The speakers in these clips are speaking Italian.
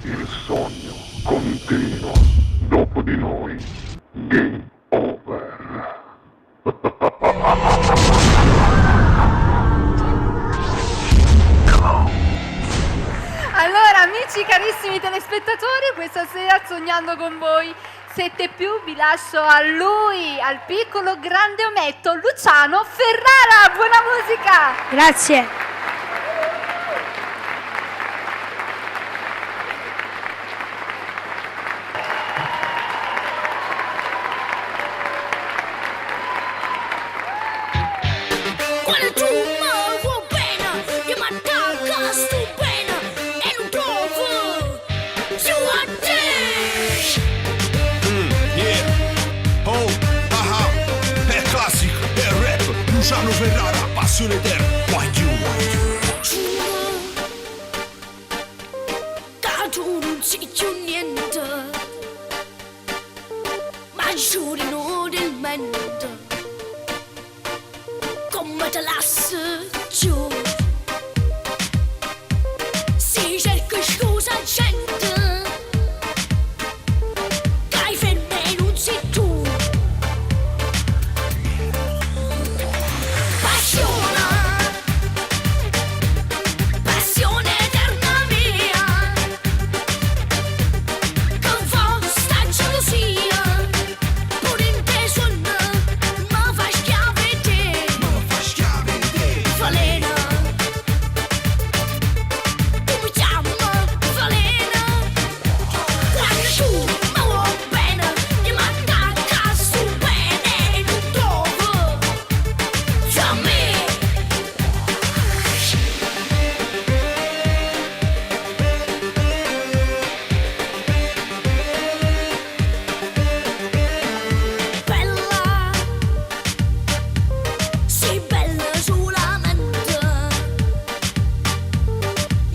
Il sogno continua. Dopo di noi, game over. Allora, amici carissimi telespettatori, questa sera sognando con voi 7+, vi lascio a lui, al piccolo grande ometto, Luciano Ferrara. Buona musica! Grazie. Quando tu muovo bene, io mi attacco stupenda e non trovo su a te. Yeah. Oh, aha. È classico, è rap. Luciano Ferrara, passione eterna. Why you? Da tu non sei più niente, ma giurino del mente. Come te lascio giù, si cerca scusa gente, che hai ferme non sei tu. Passione, passione eterna mia, che fa sta gelosia, pure in te suona, ma fa schiave te. Falena, tu mi chiami Falena. Quando tu mi vuoi bene, io mi attacco su bene e non trovo tra me. Bella, sei bella solamente,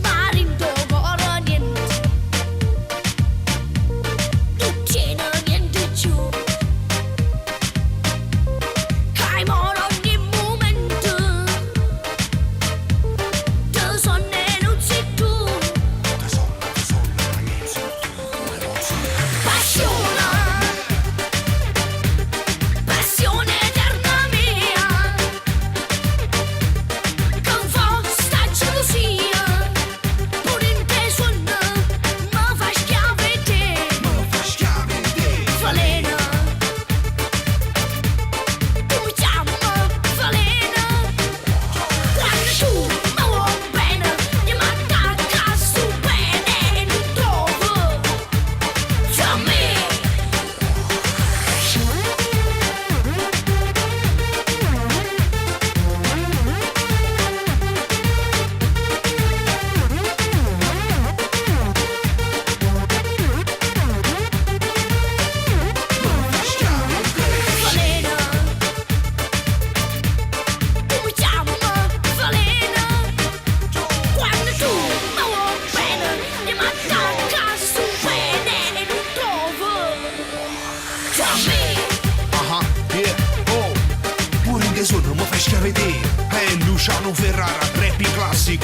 ma rindo ancora niente, tu tieni niente giù, che moro ogni momento, te sonne non sei tu. Passione, passione eterna mia, che fa sta gelosia, pure in te suona, ma fa schiave te. Falena, tu mi chiami Falena. Quando tu mi vuoi bene, io mi attacco su bene e non trovo tra me. Falena, tu mi chiami Falena. Quando tu mi vuoi bene, io mi attacco su bene e non trovo tra me. Ah, yeah. Oh, pure in che sono mi fai schiave te. Luciano Ferrara, rap classic.